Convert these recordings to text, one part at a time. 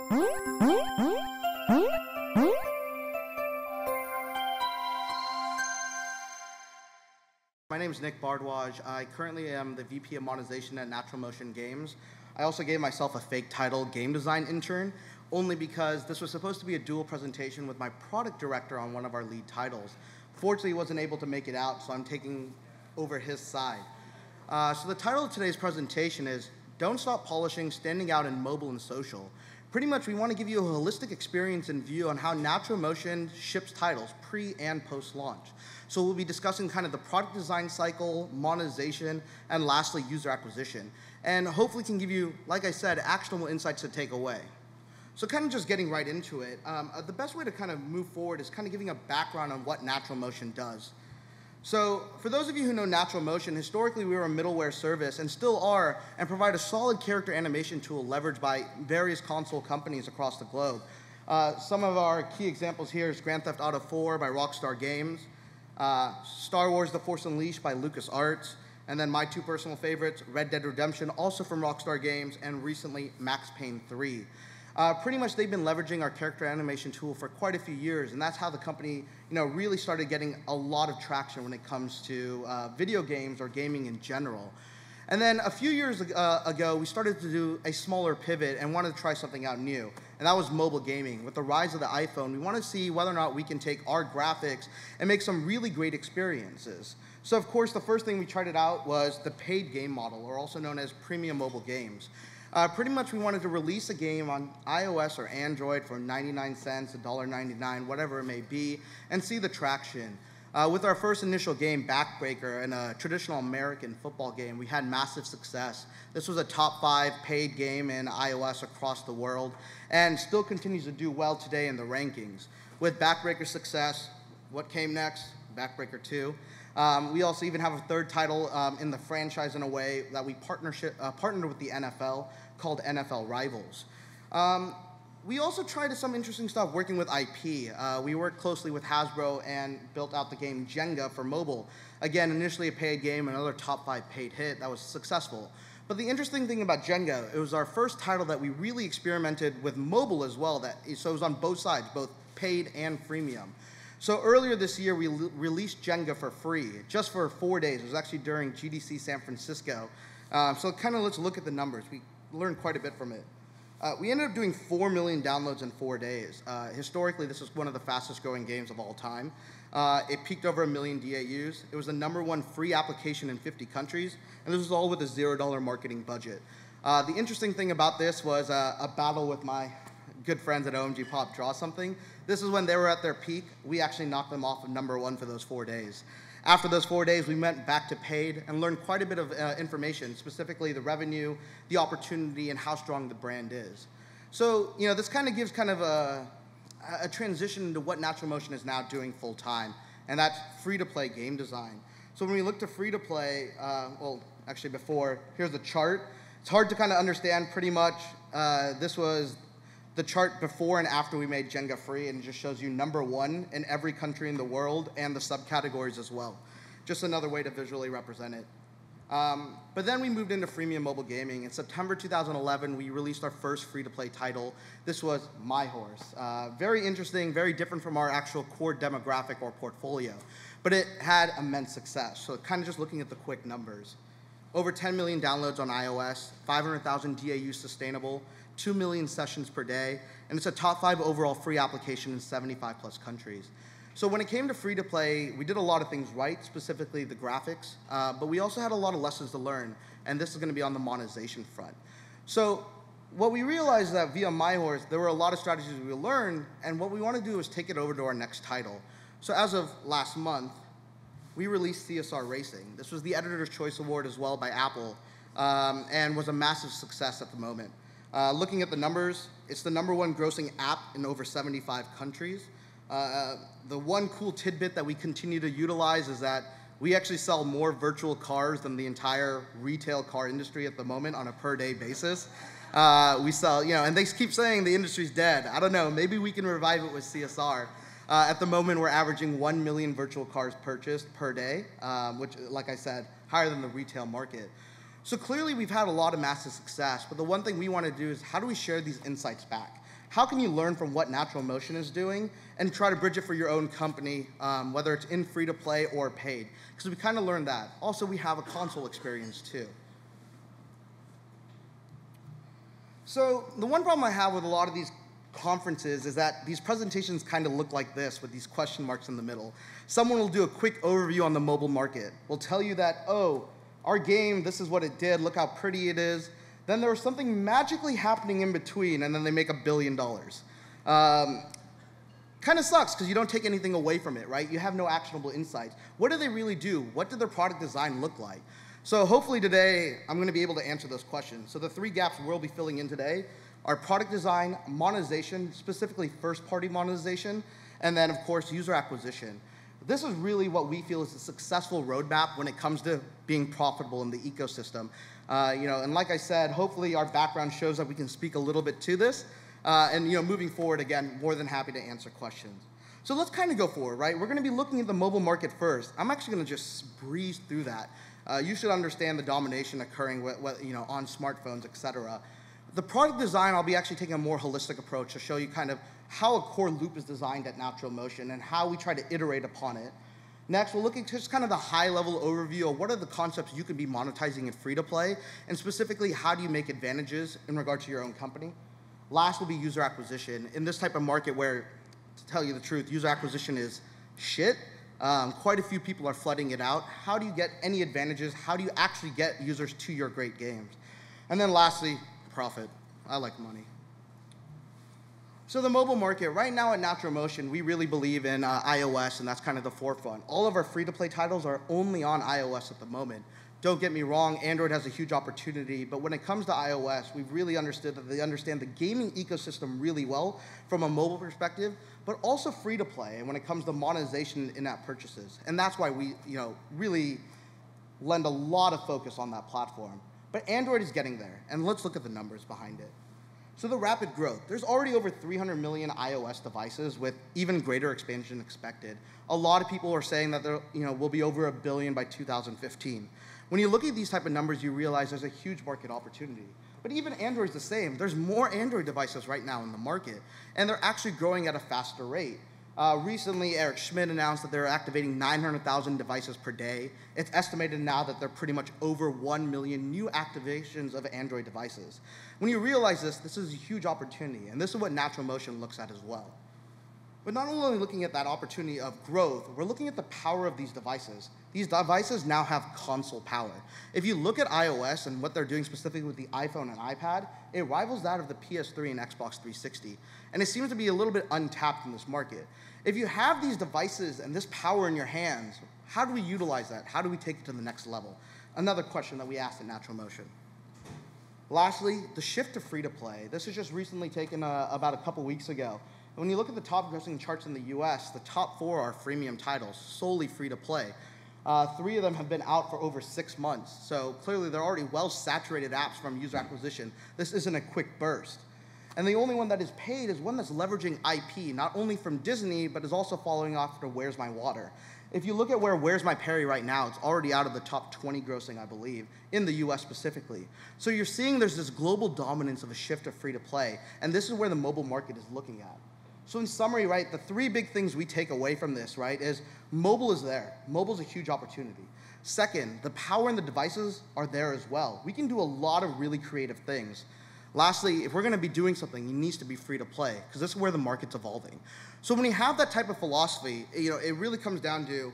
My name is Nick Bhardwaj. I currently am the VP of monetization at NaturalMotion Games. I also gave myself a fake title, Game Design Intern, only because this was supposed to be a dual presentation with my product director on one of our lead titles. Fortunately, he wasn't able to make it out, so I'm taking over his side. So the title of today's presentation is Don't Stop Polishing, Standing Out in Mobile and Social. Pretty much, we want to give you a holistic experience and view on how NaturalMotion ships titles pre and post-launch. So we'll be discussing kind of the product design cycle, monetization, and lastly, user acquisition. And hopefully can give you, like I said, actionable insights to take away. So kind of just getting right into it, the best way to kind of move forward is kind of giving a background on what NaturalMotion does. So for those of you who know NaturalMotion, historically we were a middleware service and still are, and provide a solid character animation tool leveraged by various console companies across the globe. Some of our key examples here is Grand Theft Auto 4 by Rockstar Games, Star Wars The Force Unleashed by LucasArts, and then my two personal favorites, Red Dead Redemption, also from Rockstar Games, and recently Max Payne 3. Pretty much they've been leveraging our character animation tool for quite a few years, and that's how the company really started getting a lot of traction when it comes to video games or gaming in general. And then a few years ago, we started to do a smaller pivot and wanted to try something out new, and that was mobile gaming. With the rise of the iPhone, we want to see whether or not we can take our graphics and make some really great experiences. So of course, the first thing we tried it out was the paid game model, or also known as premium mobile games. Pretty much we wanted to release a game on iOS or Android for 99 cents, $1.99, whatever it may be, and see the traction. With our first initial game, Backbreaker, and a traditional American football game, we had massive success. This was a top 5 paid game in iOS across the world, and still continues to do well today in the rankings. With Backbreaker's success, what came next? Backbreaker 2. We also even have a third title in the franchise in a way that we partnered with the NFL called NFL Rivals. We also tried some interesting stuff working with IP. We worked closely with Hasbro and built out the game Jenga for mobile. Again, initially a paid game, another top 5 paid hit that was successful. But the interesting thing about Jenga, it was our first title that we really experimented with mobile as well, so it was on both sides, both paid and freemium. So earlier this year, we released Jenga for free, just for 4 days. It was actually during GDC San Francisco. So kind of let's look at the numbers. We learned quite a bit from it. We ended up doing 4 million downloads in 4 days. Historically, this is one of the fastest growing games of all time. It peaked over 1 million DAUs. It was the #1 free application in 50 countries, and this was all with a $0 marketing budget. The interesting thing about this was a battle with my good friends at OMG Pop Draw Something. This is when they were at their peak. We actually knocked them off of #1 for those 4 days. After those 4 days, we went back to paid and learned quite a bit of information, specifically the revenue, the opportunity, and how strong the brand is. So, this kind of gives kind of a transition into what NaturalMotion is now doing full time, and that's free-to-play game design. So when we look to free-to-play, well, actually before, here's the chart. It's hard to kind of understand pretty much. This was the chart before and after we made Jenga free, and it just shows you #1 in every country in the world and the subcategories as well. Just another way to visually represent it. But then we moved into freemium mobile gaming. In September 2011, we released our first free-to-play title. This was My Horse. Very interesting, very different from our actual core demographic or portfolio, but it had immense success. So kind of just looking at the quick numbers. Over 10 million downloads on iOS, 500,000 DAU sustainable, 2 million sessions per day, and it's a top 5 overall free application in 75 plus countries. So when it came to free to play, we did a lot of things right, specifically the graphics, but we also had a lot of lessons to learn, and this is gonna be on the monetization front. So what we realized that via My Horse, there were a lot of strategies we learned, and what we wanna do is take it over to our next title. So as of last month, we released CSR Racing. This was the Editor's Choice Award as well by Apple, and was a massive success at the moment. Looking at the numbers, it's the #1 grossing app in over 75 countries. The one cool tidbit that we continue to utilize is that we actually sell more virtual cars than the entire retail car industry at the moment on a per day basis. We sell, and they keep saying the industry's dead. I don't know, maybe we can revive it with CSR. At the moment, we're averaging 1 million virtual cars purchased per day, which, like I said, higher than the retail market. So clearly we've had a lot of massive success, but the one thing we want to do is how do we share these insights back? How can you learn from what NaturalMotion is doing and try to bridge it for your own company, whether it's in free-to-play or paid? Because we kind of learned that. Also, we have a console experience too. So the one problem I have with a lot of these conferences is that these presentations kind of look like this with these question marks in the middle. Someone will do a quick overview on the mobile market. We'll tell you that, oh, our game, this is what it did, look how pretty it is. Then there was something magically happening in between, and then they make $1 billion. Kind of sucks because you don't take anything away from it, right? You have no actionable insights. What do they really do? What did their product design look like? So hopefully today, I'm going to be able to answer those questions. So the 3 gaps we'll be filling in today are product design, monetization, specifically first-party monetization, and then, of course, user acquisition. This is really what we feel is a successful roadmap when it comes to being profitable in the ecosystem. And like I said, hopefully our background shows that we can speak a little bit to this. And moving forward, again, more than happy to answer questions. So let's kind of go forward, right? We're going to be looking at the mobile market first. I'm actually going to just breeze through that. You should understand the domination occurring on smartphones, et cetera. The product design, I'll be actually taking a more holistic approach to show you kind of how a core loop is designed at NaturalMotion and how we try to iterate upon it. Next, we'll look at just kind of the high-level overview of what are the concepts you could be monetizing in free-to-play, and specifically, how do you make advantages in regard to your own company. Last will be user acquisition. In this type of market where, to tell you the truth, user acquisition is shit, quite a few people are flooding it out. How do you get any advantages? How do you actually get users to your great games? And then lastly, profit. I like money. So the mobile market, right now at NaturalMotion, we really believe in iOS, and that's kind of the forefront. All of our free-to-play titles are only on iOS at the moment. Don't get me wrong, Android has a huge opportunity, but when it comes to iOS, we've really understood that they understand the gaming ecosystem really well from a mobile perspective, but also free-to-play, and when it comes to monetization in-app purchases. And that's why we really lend a lot of focus on that platform. But Android is getting there, and let's look at the numbers behind it. So the rapid growth. There's already over 300 million iOS devices with even greater expansion expected. A lot of people are saying that there will be over 1 billion by 2015. When you look at these type of numbers, you realize there's a huge market opportunity. But even Android's the same. There's more Android devices right now in the market, and they're actually growing at a faster rate. Recently, Eric Schmidt announced that they're activating 900,000 devices per day. It's estimated now that they're pretty much over 1 million new activations of Android devices. When you realize this is a huge opportunity, and this is what NaturalMotion looks at as well. But not only looking at that opportunity of growth, we're looking at the power of these devices. These devices now have console power. If you look at iOS and what they're doing specifically with the iPhone and iPad, it rivals that of the PS3 and Xbox 360. And it seems to be a little bit untapped in this market. If you have these devices and this power in your hands, how do we utilize that? How do we take it to the next level? Another question that we asked at NaturalMotion. Lastly, the shift to free-to-play. This was just recently taken about a couple weeks ago. When you look at the top grossing charts in the US, the top 4 are freemium titles, solely free-to-play. 3 of them have been out for over 6 months, so clearly they're already well-saturated apps from user acquisition. This isn't a quick burst. And the only one that is paid is one that's leveraging IP, not only from Disney, but is also following after Where's My Water. If you look at where Where's My Perry right now, it's already out of the top 20 grossing, I believe, in the US specifically. So you're seeing there's this global dominance of a shift to free-to-play, and this is where the mobile market is looking at. So in summary, right, the 3 big things we take away from this, right, is mobile is there. Mobile is a huge opportunity. Second, the power and the devices are there as well. We can do a lot of really creative things. Lastly, if we're going to be doing something, it needs to be free to play, because this is where the market's evolving. So when you have that type of philosophy, it really comes down to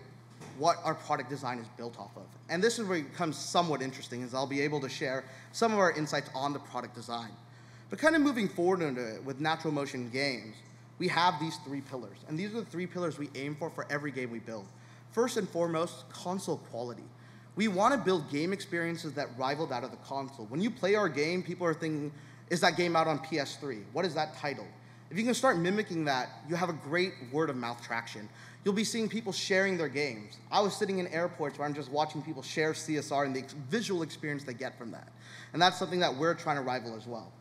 what our product design is built off of. And this is where it becomes somewhat interesting, as I'll be able to share some of our insights on the product design. But kind of moving forward into it with NaturalMotion games, we have these 3 pillars, and these are the 3 pillars we aim for every game we build. First and foremost, console quality. We want to build game experiences that rival that of the console. When you play our game, people are thinking, is that game out on PS3? What is that title? If you can start mimicking that, you have a great word-of-mouth traction. You'll be seeing people sharing their games. I was sitting in airports where I'm just watching people share CSR and the visual experience they get from that. And that's something that we're trying to rival as well.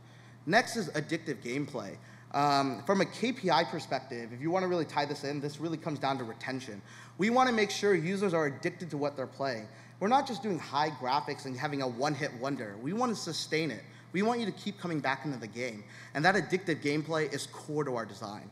Next is addictive gameplay. From a KPI perspective, if you want to really tie this in, this really comes down to retention. We want to make sure users are addicted to what they're playing. We're not just doing high graphics and having a one-hit wonder. We want to sustain it. We want you to keep coming back into the game. And that addictive gameplay is core to our design.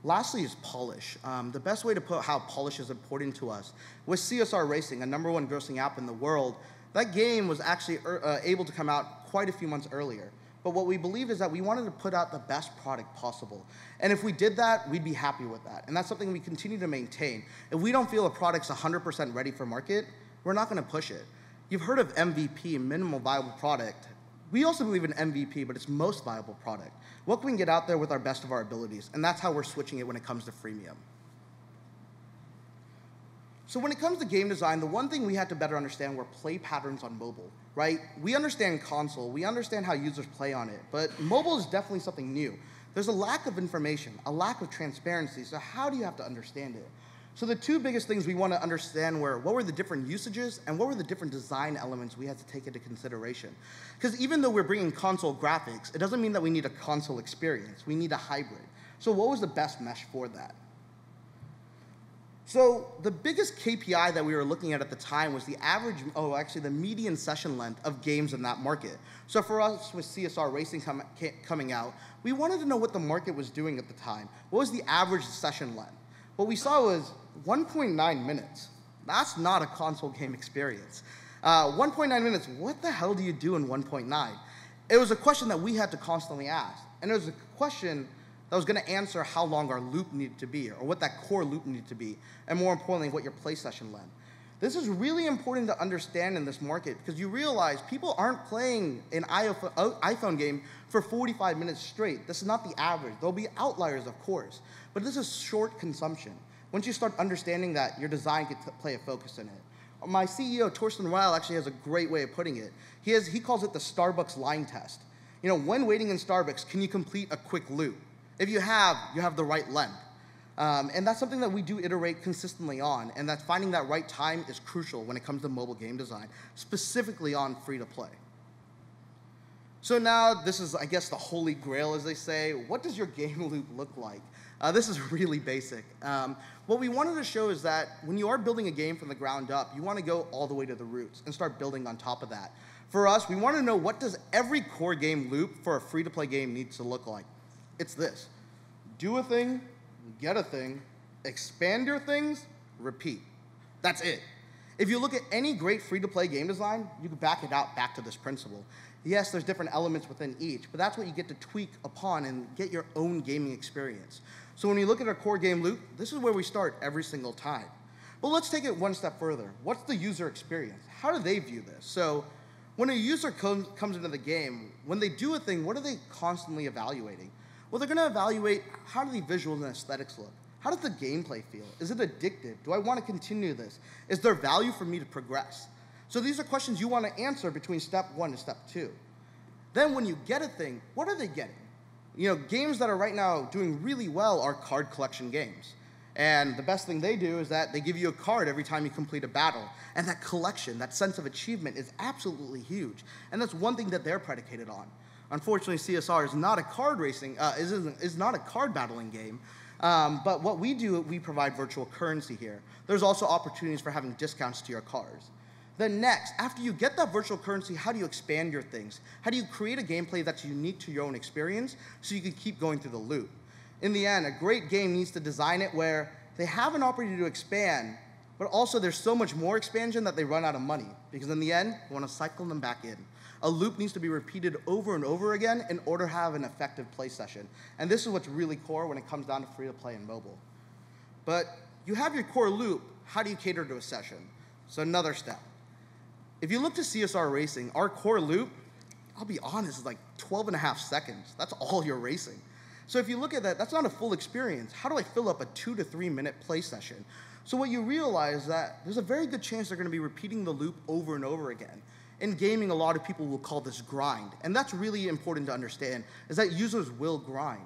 Lastly is polish. The best way to put how polish is important to us was CSR Racing, a #1 grossing app in the world. That game was actually able to come out quite a few months earlier. But what we believed is that we wanted to put out the best product possible. And if we did that, we'd be happy with that. And that's something we continue to maintain. If we don't feel a product's 100% ready for market, we're not gonna push it. You've heard of MVP, minimal viable product. We also believe in MVP, but it's most viable product. What can we get out there with our best of our abilities? And that's how we're switching it when it comes to freemium. So when it comes to game design, the one thing we had to better understand were play patterns on mobile, right? We understand console, we understand how users play on it, but mobile is definitely something new. There's a lack of information, a lack of transparency, so how do you have to understand it? So the two biggest things we want to understand were what were the different usages and what were the different design elements we had to take into consideration. Because even though we're bringing console graphics, it doesn't mean that we need a console experience. We need a hybrid. So what was the best mesh for that? So the biggest KPI that we were looking at the time was the the median session length of games in that market. So for us with CSR Racing coming out, we wanted to know what the market was doing at the time. What was the average session length? What we saw was 1.9 minutes. That's not a console game experience. 1.9 minutes, what the hell do you do in 1.9? It was a question that we had to constantly ask. And it was a question that was gonna answer how long our loop needed to be, or what that core loop needed to be, and more importantly, what your play session length. This is really important to understand in this market because you realize people aren't playing an iPhone game for 45 minutes straight. This is not the average. There'll be outliers, of course, but this is short consumption. Once you start understanding that, your design can play a focus in it. My CEO, Torsten Weil, actually has a great way of putting it. He calls it the Starbucks line test. You know, when waiting in Starbucks, can you complete a quick loop? If you have the right length. And that's something that we do iterate consistently on, and that finding that right time is crucial when it comes to mobile game design, specifically on free-to-play. So now this is, I guess, the holy grail, as they say. What does your game loop look like? This is really basic. What we wanted to show is that when you are building a game from the ground up, you want to go all the way to the roots and start building on top of that. For us, we want to know what does every core game loop for a free-to-play game needs to look like. It's this. Do a thing, get a thing, expand your things, repeat. That's it. If you look at any great free-to-play game design, you can back it out back to this principle. Yes, there's different elements within each, but that's what you get to tweak upon and get your own gaming experience. So when you look at our core game loop, this is where we start every single time. But let's take it one step further. What's the user experience? How do they view this? So when a user comes into the game, when they do a thing, what are they constantly evaluating? Well, they're gonna evaluate how do the visuals and aesthetics look? How does the gameplay feel? Is it addictive? Do I wanna continue this? Is there value for me to progress? So these are questions you wanna answer between step 1 and step 2. Then when you get a thing, what are they getting? You know, games that are right now doing really well are card collection games. And the best thing they do is that they give you a card every time you complete a battle. And that collection, that sense of achievement is absolutely huge. And that's one thing that they're predicated on. Unfortunately, CSR is not a card racing, is not a card battling game. But what we do, we provide virtual currency here. There's also opportunities for having discounts to your cards. Then next, after you get that virtual currency, how do you expand your things? How do you create a gameplay that's unique to your own experience so you can keep going through the loop? In the end, a great game needs to design it where they have an opportunity to expand, but also there's so much more expansion that they run out of money, because in the end, you want to cycle them back in. A loop needs to be repeated over and over again in order to have an effective play session. And this is what's really core when it comes down to free-to-play and mobile. But you have your core loop, how do you cater to a session? So another step. If you look to CSR Racing, our core loop, I'll be honest, is like 12.5 seconds. That's all you're racing. So if you look at that, that's not a full experience. How do I fill up a 2 to 3 minute play session? So what you realize is that there's a very good chance they're gonna be repeating the loop over and over again. In gaming, a lot of people will call this grind. And that's really important to understand, is that users will grind.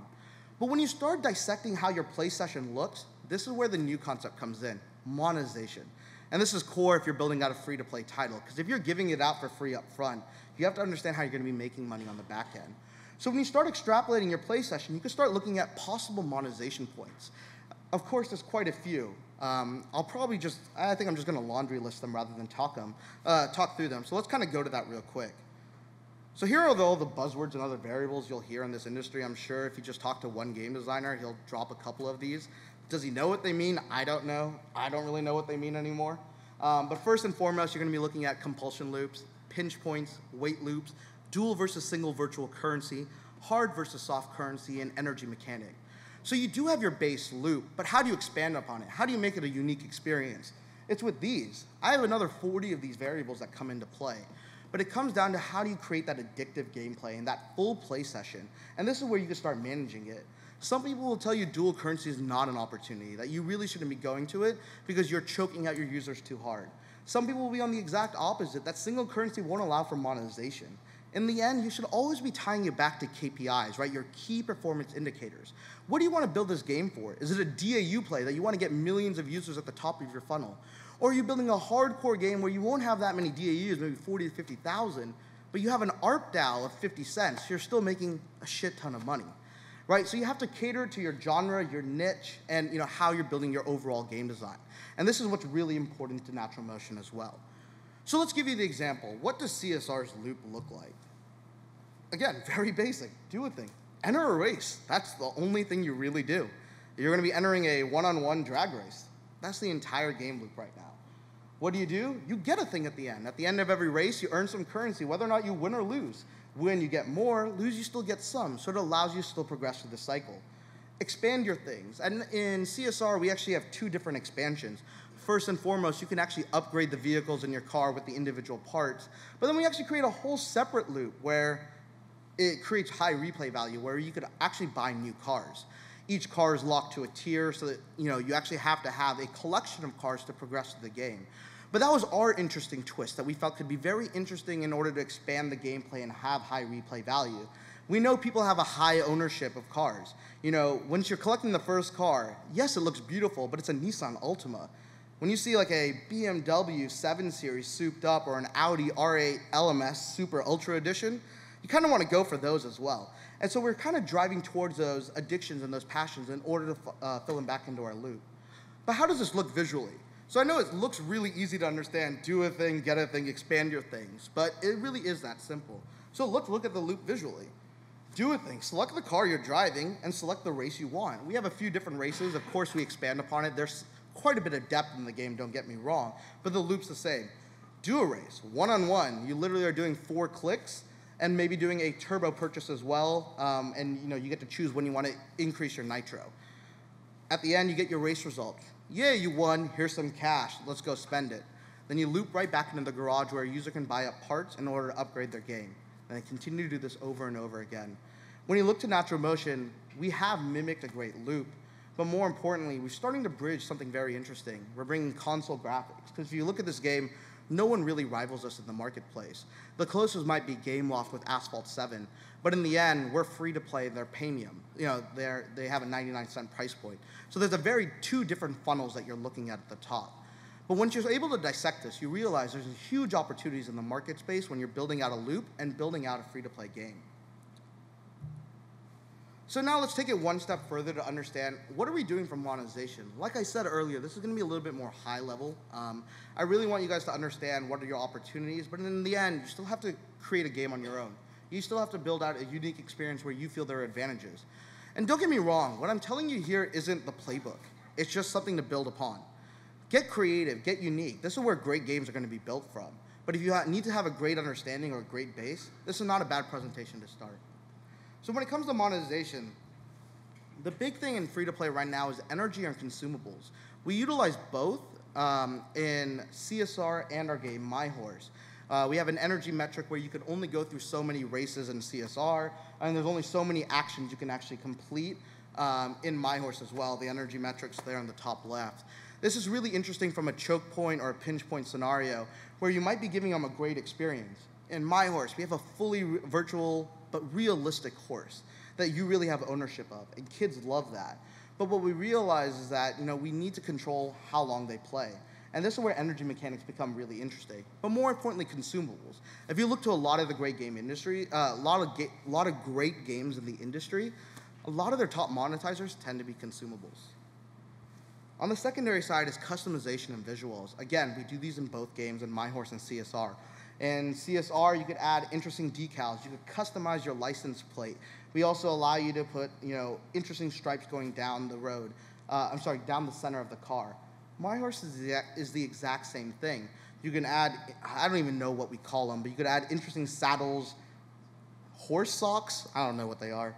But when you start dissecting how your play session looks, this is where the new concept comes in, monetization. And this is core if you're building out a free-to-play title, because if you're giving it out for free up front, you have to understand how you're gonna be making money on the back end. So when you start extrapolating your play session, you can start looking at possible monetization points. Of course, there's quite a few. I think I'm just gonna laundry list them rather than talk through them. So let's kind of go to that real quick. So here are all the buzzwords and other variables you'll hear in this industry. I'm sure if you just talk to one game designer, he'll drop a couple of these. Does he know what they mean? I don't know. I don't really know what they mean anymore. But first and foremost, you're going to be looking at compulsion loops, pinch points, weight loops, dual versus single virtual currency, hard versus soft currency, and energy mechanic. So you do have your base loop, but how do you expand upon it? How do you make it a unique experience? It's with these. I have another 40 of these variables that come into play. But it comes down to how do you create that addictive gameplay and that full play session. And this is where you can start managing it. Some people will tell you dual currency is not an opportunity, that you really shouldn't be going to it because you're choking out your users too hard. Some people will be on the exact opposite, that single currency won't allow for monetization. In the end, you should always be tying it back to KPIs, right? Your key performance indicators. What do you want to build this game for? Is it a DAU play that you want to get millions of users at the top of your funnel? Or are you building a hardcore game where you won't have that many DAUs, maybe 40 to 50,000, but you have an ARPDAU of 50 cents, you're still making a shit ton of money, right? So you have to cater to your genre, your niche, and how you're building your overall game design. And this is what's really important to NaturalMotion as well. So let's give you the example. What does CSR's loop look like? Again, very basic. Do a thing. Enter a race. That's the only thing you really do. You're going to be entering a one-on-one drag race. That's the entire game loop right now. What do? You get a thing at the end. At the end of every race, you earn some currency, whether or not you win or lose. Win, you get more. Lose, you still get some. So it allows you to still progress through the cycle. Expand your things. And in CSR, we actually have two different expansions. First and foremost, you can actually upgrade the vehicles in your car with the individual parts. But then we actually create a whole separate loop where it creates high replay value, where you could actually buy new cars. Each car is locked to a tier so that you actually have to have a collection of cars to progress through the game. But that was our interesting twist that we felt could be very interesting in order to expand the gameplay and have high replay value. We know people have a high ownership of cars. Once you're collecting the first car, yes, it looks beautiful, but it's a Nissan Altima. When you see like a BMW 7 Series souped up or an Audi R8 LMS Super Ultra Edition, you kind of want to go for those as well. And so we're kind of driving towards those addictions and those passions in order to fill them back into our loop. But how does this look visually? So I know it looks really easy to understand, do a thing, get a thing, expand your things, but it really is that simple. So let's look at the loop visually. Do a thing, select the car you're driving, and select the race you want. We have a few different races. Of course, we expand upon it. There's quite a bit of depth in the game, don't get me wrong, but the loop's the same. Do a race, one-on-one. You literally are doing 4 clicks, and maybe doing a turbo purchase as well, and you get to choose when you want to increase your nitro. At the end, you get your race results. Yeah, you won, here's some cash, let's go spend it. Then you loop right back into the garage where a user can buy up parts in order to upgrade their game. And they continue to do this over and over again. When you look to NaturalMotion, we have mimicked a great loop, but more importantly, we're starting to bridge something very interesting. We're bringing console graphics, because if you look at this game, no one really rivals us in the marketplace. The closest might be GameLoft with Asphalt 7, but in the end, we're free to play, they're premium. They have a 99-cent price point. So there's two different funnels that you're looking at the top. But once you're able to dissect this, you realize there's huge opportunities in the market space when you're building out a loop and building out a free-to-play game. So now let's take it one step further to understand what are we doing for monetization. Like I said earlier, this is going to be a little bit more high level. I really want you guys to understand what are your opportunities, but in the end, you still have to create a game on your own. You still have to build out a unique experience where you feel there are advantages. And don't get me wrong, what I'm telling you here isn't the playbook. It's just something to build upon. Get creative, get unique. This is where great games are going to be built from. But if you need to have a great understanding or a great base, this is not a bad presentation to start. So when it comes to monetization, the big thing in free-to-play right now is energy and consumables. We utilize both in CSR and our game, My Horse. We have an energy metric where you can only go through so many races in CSR, and there's only so many actions you can actually complete in My Horse as well. The energy metrics there on the top left. This is really interesting from a choke point or a pinch point scenario where you might be giving them a great experience. In My Horse, we have a fully virtual but realistic horse that you really have ownership of, and kids love that. But what we realize is that we need to control how long they play. And this is where energy mechanics become really interesting. But more importantly, consumables. If you look to a lot of the great game industry, a lot of great games in the industry, a lot of their top monetizers tend to be consumables. On the secondary side is customization and visuals. Again, we do these in both games, in My Horse and CSR. In CSR, you could add interesting decals. You could customize your license plate. We also allow you to put, interesting stripes going down the road. Down the center of the car. My Horse is the exact same thing. You can add, I don't even know what we call them, but you could add interesting saddles, horse socks. I don't know what they are.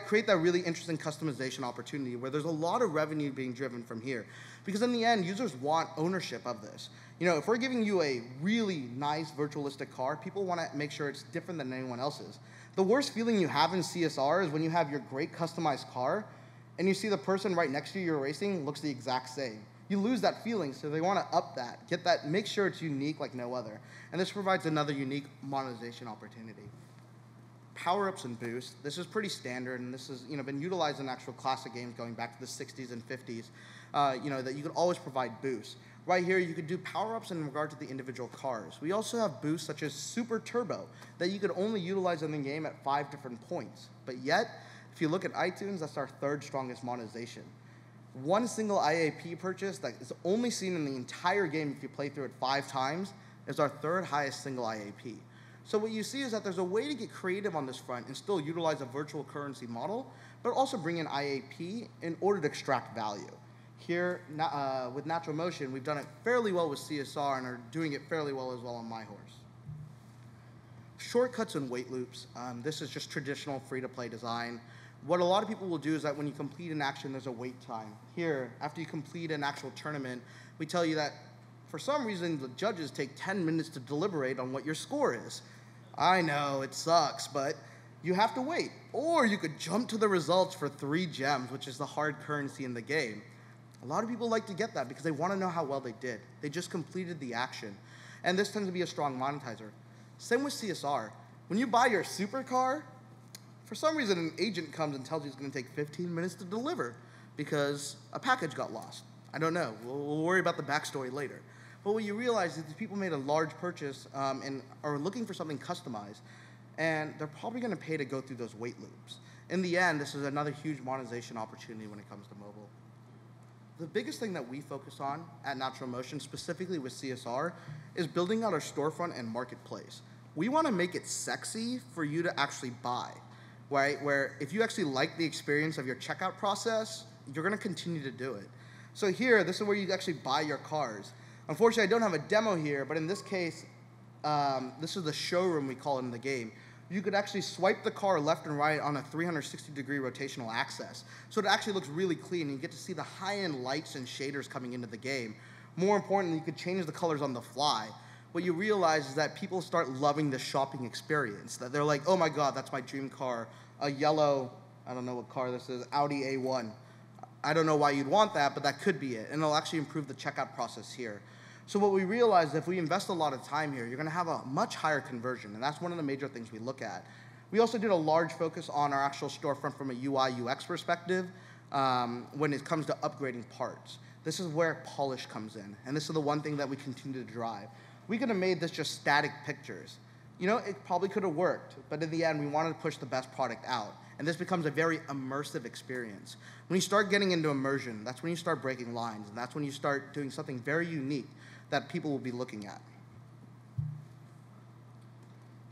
Create that really interesting customization opportunity where there's a lot of revenue being driven from here. Because in the end, users want ownership of this. If we're giving you a really nice virtualistic car, people want to make sure it's different than anyone else's. The worst feeling you have in CSR is when you have your great customized car and you see the person right next to you you're racing looks the exact same. You lose that feeling, so they want to up that, get that, make sure it's unique like no other. And this provides another unique monetization opportunity. Power-ups and boosts. This is pretty standard, and this has been utilized in actual classic games going back to the 60s and 50s. That you could always provide boosts. Right here, you could do power-ups in regard to the individual cars. We also have boosts such as Super Turbo that you could only utilize in the game at 5 different points. But yet, if you look at iTunes, that's our third strongest monetization. One single IAP purchase that is only seen in the entire game if you play through it 5 times is our third highest single IAP. So what you see is that there's a way to get creative on this front and still utilize a virtual currency model, but also bring in IAP in order to extract value. Here, with NaturalMotion, we've done it fairly well with CSR and are doing it fairly well as well on My Horse. Shortcuts and wait loops. This is just traditional free-to-play design. What a lot of people will do is that when you complete an action, there's a wait time. Here, after you complete an actual tournament, we tell you that for some reason, the judges take 10 minutes to deliberate on what your score is. I know, it sucks, but you have to wait. Or you could jump to the results for 3 gems, which is the hard currency in the game. A lot of people like to get that because they want to know how well they did. They just completed the action. And this tends to be a strong monetizer. Same with CSR. When you buy your supercar, for some reason an agent comes and tells you it's going to take 15 minutes to deliver because a package got lost. I don't know. We'll worry about the backstory later. But what you realize is these people made a large purchase and are looking for something customized, and they're probably going to pay to go through those wait loops. In the end, this is another huge monetization opportunity when it comes to mobile. The biggest thing that we focus on at NaturalMotion, specifically with CSR, is building out our storefront and marketplace. We want to make it sexy for you to actually buy, right? Where if you actually like the experience of your checkout process, you're going to continue to do it. So here, this is where you actually buy your cars. Unfortunately, I don't have a demo here, but in this case, this is the showroom we call it in the game. You could actually swipe the car left and right on a 360-degree rotational axis. So it actually looks really clean, and you get to see the high-end lights and shaders coming into the game. More importantly, you could change the colors on the fly. What you realize is that people start loving the shopping experience, that they're like, oh my God, that's my dream car, a yellow, I don't know what car this is, Audi A1. I don't know why you'd want that, but that could be it, and it'll actually improve the checkout process here. So what we realized, if we invest a lot of time here, you're going to have a much higher conversion, and that's one of the major things we look at. We also did a large focus on our actual storefront from a UI UX perspective when it comes to upgrading parts. This is where polish comes in, and this is the one thing that we continue to drive. We could have made this just static pictures. It probably could have worked, but in the end, we wanted to push the best product out, and this becomes a very immersive experience. When you start getting into immersion, that's when you start breaking lines, and that's when you start doing something very unique that people will be looking at.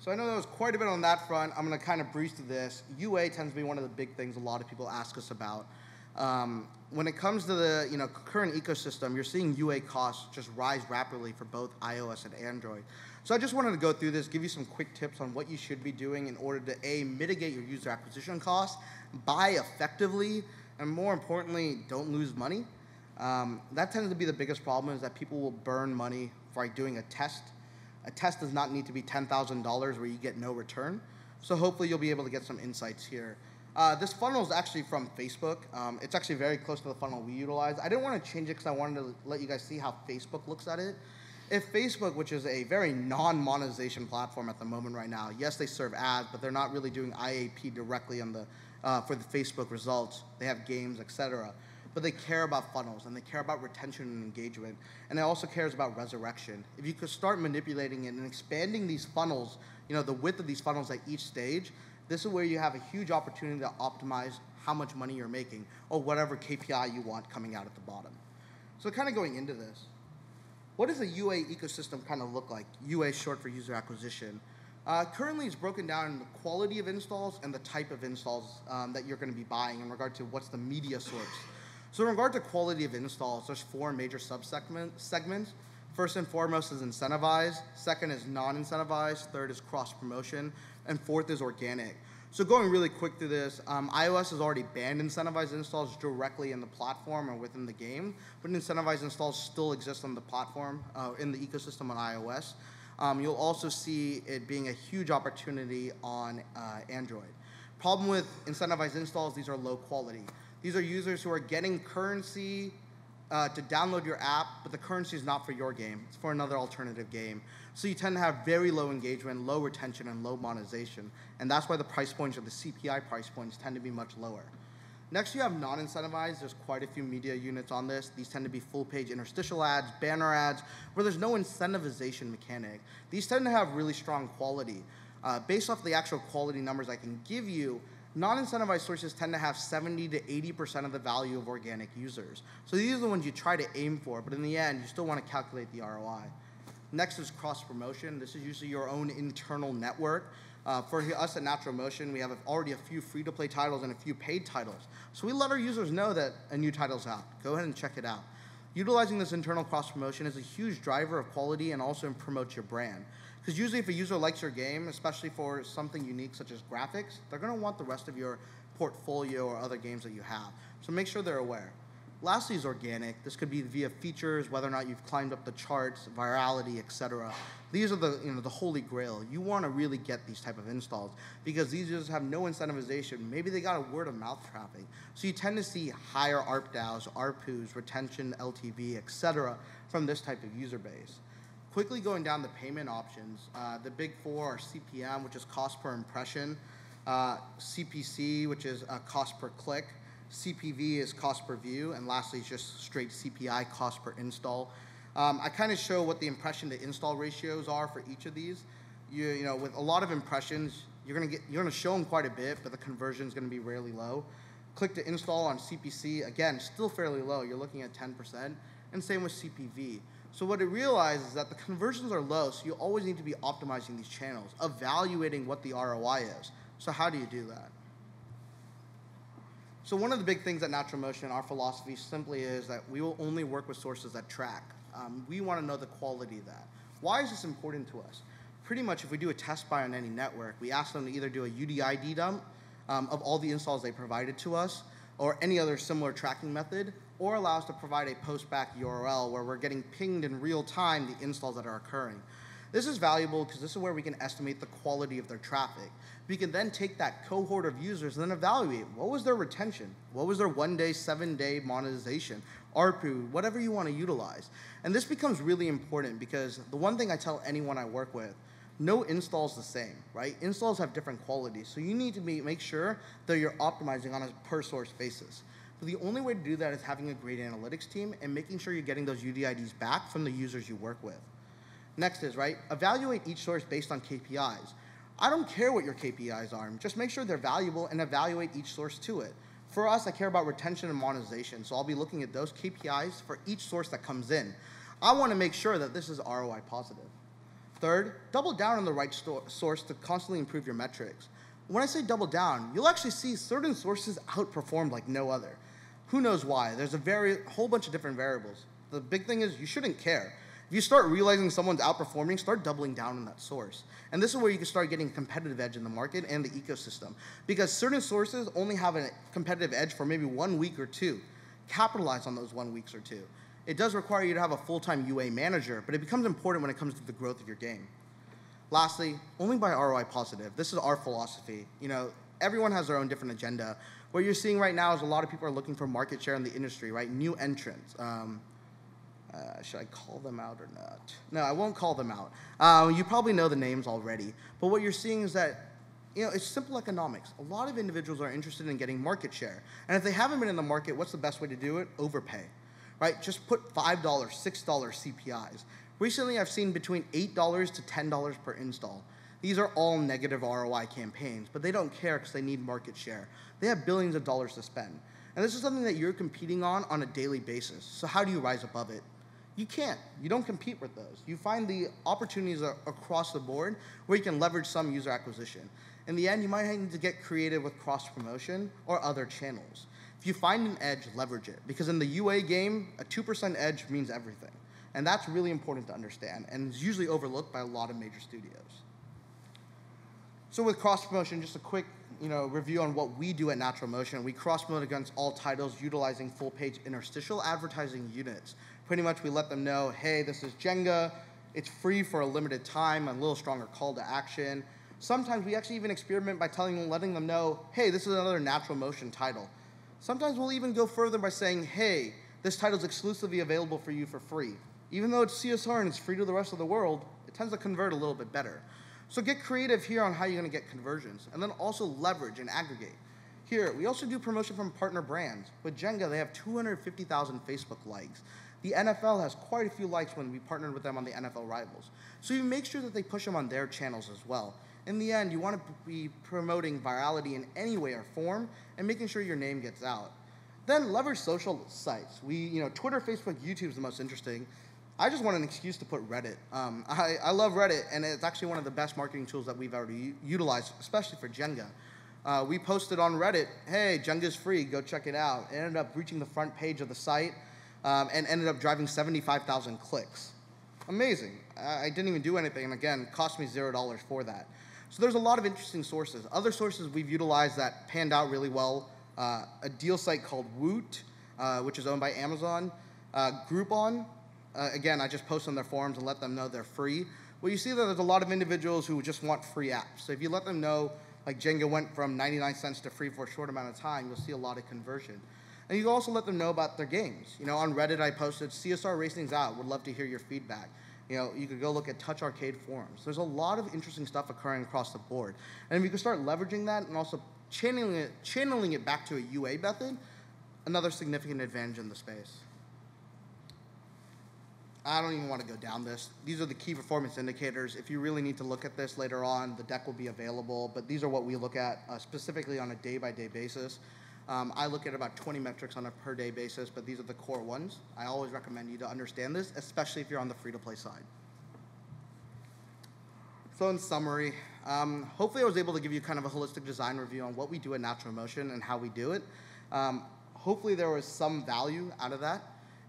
So I know there was quite a bit on that front. I'm going to kind of breeze through this. UA tends to be one of the big things a lot of people ask us about. When it comes to the current ecosystem, you're seeing UA costs just rise rapidly for both iOS and Android. So I just wanted to go through this, give you some quick tips on what you should be doing in order to A, mitigate your user acquisition costs, buy effectively, and more importantly, don't lose money. That tends to be the biggest problem, is that people will burn money by doing a test. A test does not need to be $10,000 where you get no return. So hopefully you'll be able to get some insights here. This funnel is actually from Facebook. It's actually very close to the funnel we utilize. I didn't want to change it because I wanted to let you guys see how Facebook looks at it. If Facebook, which is a very non-monetization platform at the moment right now, yes, they serve ads, but they're not really doing IAP directly on the for the Facebook results. They have games, etc. But they care about funnels, and they care about retention and engagement, and it also cares about resurrection. If you could start manipulating it and expanding these funnels, the width of these funnels at each stage, this is where you have a huge opportunity to optimize how much money you're making or whatever KPI you want coming out at the bottom. So kind of going into this, What does a UA ecosystem kind of look like? UA is short for user acquisition. Currently, it's broken down in the quality of installs and the type of installs that you're going to be buying in regard to what's the media source. So in regard to quality of installs, there's 4 major segments. First and foremost is incentivized, second is non-incentivized, third is cross-promotion, and fourth is organic. So going really quick through this, iOS has already banned incentivized installs directly in the platform or within the game, but incentivized installs still exist on the platform, in the ecosystem on iOS. You'll also see it being a huge opportunity on Android. Problem with incentivized installs, these are low quality. These are users who are getting currency to download your app, but the currency is not for your game. It's for another alternative game. So you tend to have very low engagement, low retention, and low monetization. And that's why the price points or the CPI price points tend to be much lower. Next, you have non-incentivized. There's quite a few media units on this. These tend to be full-page interstitial ads, banner ads, where there's no incentivization mechanic. These tend to have really strong quality. Based off the actual quality numbers I can give you, non-incentivized sources tend to have 70 to 80% of the value of organic users. So these are the ones you try to aim for, but in the end, you still want to calculate the ROI. Next is cross-promotion. This is usually your own internal network. For us at NaturalMotion, we have already a few free-to-play titles and a few paid titles. So we let our users know that a new title's out. Go ahead and check it out. Utilizing this internal cross-promotion is a huge driver of quality and also promotes your brand. Because usually if a user likes your game, especially for something unique such as graphics, they're going to want the rest of your portfolio or other games that you have. So make sure they're aware. Lastly is organic. This could be via features, whether or not you've climbed up the charts, virality, etc. These are the holy grail. You want to really get these type of installs because these users have no incentivization. Maybe they got a word of mouth traffic. So you tend to see higher ARPDAUs, ARPUs, retention, LTV, etc. from this type of user base. Quickly going down the payment options, the big 4 are CPM, which is cost per impression, CPC, which is cost per click, CPV is cost per view, and lastly is just straight CPI, cost per install. I kind of show what the impression to install ratios are for each of these. You know, with a lot of impressions, you're gonna show them quite a bit, but the conversion is gonna be really low. Click to install on CPC, again, still fairly low. You're looking at 10%, and same with CPV. So what it realizes is that the conversions are low, so you always need to be optimizing these channels, evaluating what the ROI is. So how do you do that? So one of the big things at NaturalMotion, our philosophy simply is that we will only work with sources that track. We want to know the quality of that. Why is this important to us? Pretty much if we do a test buy on any network, we ask them to either do a UDID dump of all the installs they provided to us, or any other similar tracking method, or allow us to provide a post-back URL where we're getting pinged in real time the installs that are occurring. This is valuable because this is where we can estimate the quality of their traffic. We can then take that cohort of users and then evaluate what was their retention, what was their 1-day, 7-day monetization, ARPU, whatever you want to utilize. And this becomes really important because the one thing I tell anyone I work with, no install is the same, right? Installs have different qualities, so you need to make sure that you're optimizing on a per source basis. But the only way to do that is having a great analytics team and making sure you're getting those UDIDs back from the users you work with. Next is, right, evaluate each source based on KPIs. I don't care what your KPIs are, just make sure they're valuable and evaluate each source to it. For us, I care about retention and monetization, so I'll be looking at those KPIs for each source that comes in. I want to make sure that this is ROI positive. Third, double down on the right source to constantly improve your metrics. When I say double down, you'll actually see certain sources outperform like no other. Who knows why? There's a whole bunch of different variables. The big thing is you shouldn't care. If you start realizing someone's outperforming, start doubling down on that source. And this is where you can start getting competitive edge in the market and the ecosystem. Because certain sources only have a competitive edge for maybe 1 week or 2. Capitalize on those 1 week or 2. It does require you to have a full-time UA manager, but it becomes important when it comes to the growth of your game. Lastly, only buy ROI positive. This is our philosophy. You know, everyone has their own different agenda. What you're seeing right now is a lot of people are looking for market share in the industry, right? New entrants. Should I call them out or not? No, I won't call them out. You probably know the names already. But what you're seeing is that, you know, it's simple economics. A lot of individuals are interested in getting market share. And if they haven't been in the market, what's the best way to do it? Overpay, right? Just put $5, $6 CPIs. Recently, I've seen between $8 to $10 per install. These are all negative ROI campaigns, but they don't care because they need market share. They have billions of dollars to spend. And this is something that you're competing on a daily basis. So how do you rise above it? You can't. You don't compete with those. You find the opportunities across the board where you can leverage some user acquisition. In the end, you might need to get creative with cross-promotion or other channels. If you find an edge, leverage it. Because in the UA game, a 2% edge means everything. And that's really important to understand, and is usually overlooked by a lot of major studios. So with cross-promotion, just a quick review on what we do at NaturalMotion. We cross-promote against all titles utilizing full-page interstitial advertising units. Pretty much we let them know, hey, this is Jenga, it's free for a limited time, a little stronger call to action. Sometimes we actually even experiment by letting them know, hey, this is another NaturalMotion title. Sometimes we'll even go further by saying, hey, this title is exclusively available for you for free. Even though it's CSR and it's free to the rest of the world, it tends to convert a little bit better. So get creative here on how you're going to get conversions, and then also leverage and aggregate. Here, we also do promotion from partner brands. With Jenga, they have 250,000 Facebook likes. The NFL has quite a few likes when we partnered with them on the NFL Rivals. So you make sure that they push them on their channels as well. In the end, you want to be promoting virality in any way or form and making sure your name gets out. Then leverage social sites. Twitter, Facebook, YouTube is the most interesting. I just want an excuse to put Reddit. I love Reddit, and it's actually one of the best marketing tools that we've ever utilized, especially for Jenga. We posted on Reddit, hey, Jenga's free, go check it out. It ended up reaching the front page of the site and ended up driving 75,000 clicks. Amazing. I didn't even do anything, and again, cost me $0 for that. So there's a lot of interesting sources. Other sources we've utilized that panned out really well, a deal site called Woot, which is owned by Amazon, Groupon. Again, I just post on their forums and let them know they're free. Well, you see that there's a lot of individuals who just want free apps. So if you let them know, like Jenga went from 99 cents to free for a short amount of time, you'll see a lot of conversion. And you can also let them know about their games. On Reddit, I posted, CSR Racing's out. Would love to hear your feedback. You could go look at Touch Arcade forums. There's a lot of interesting stuff occurring across the board. And if you can start leveraging that and also channeling it back to a UA method, another significant advantage in the space. I don't even want to go down this. These are the key performance indicators. If you really need to look at this later on, the deck will be available, but these are what we look at specifically on a day-by-day basis. I look at about 20 metrics on a per-day basis, but these are the core ones. I always recommend you to understand this, especially if you're on the free-to-play side. So in summary, hopefully I was able to give you kind of a holistic design review on what we do at NaturalMotion and how we do it. Hopefully there was some value out of that.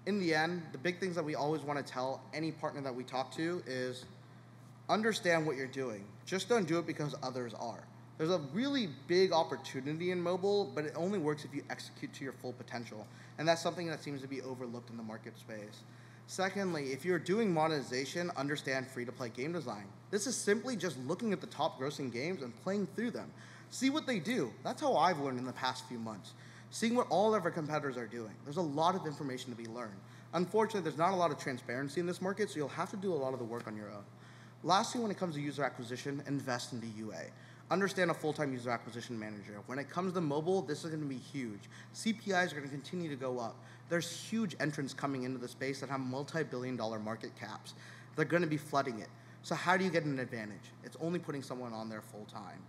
In the end, the big things that we always want to tell any partner that we talk to is understand what you're doing. Just don't do it because others are. There's a really big opportunity in mobile, but it only works if you execute to your full potential. And that's something that seems to be overlooked in the market space. Secondly, if you're doing monetization, understand free-to-play game design. This is simply just looking at the top grossing games and playing through them. See what they do. That's how I've learned in the past few months. Seeing what all of our competitors are doing. There's a lot of information to be learned. Unfortunately, there's not a lot of transparency in this market, so you'll have to do a lot of the work on your own. Lastly, when it comes to user acquisition, invest into UA. Understand a full-time user acquisition manager. When it comes to mobile, this is going to be huge. CPIs are going to continue to go up. There's huge entrants coming into the space that have multi-billion-dollar market caps. They're going to be flooding it. So how do you get an advantage? It's only putting someone on there full-time.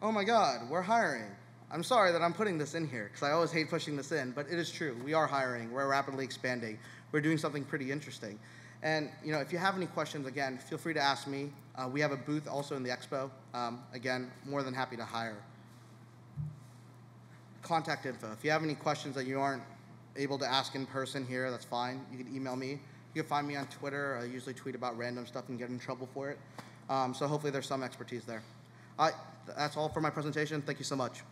Oh my God, we're hiring. I'm sorry that I'm putting this in here because I always hate pushing this in, but it is true. We are hiring. We're rapidly expanding. We're doing something pretty interesting. And if you have any questions, again, feel free to ask me. We have a booth also in the expo. Again, more than happy to hire. Contact info. If you have any questions that you aren't able to ask in person here, that's fine. You can email me. You can find me on Twitter. I usually tweet about random stuff and get in trouble for it. So hopefully there's some expertise there. That's all for my presentation. Thank you so much.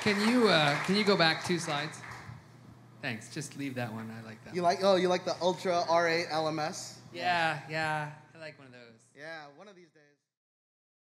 Can you go back 2 slides? Thanks. Just leave that one. I like that. You like the Ultra R8 LMS? Yeah. I like one of those. Yeah, one of these days.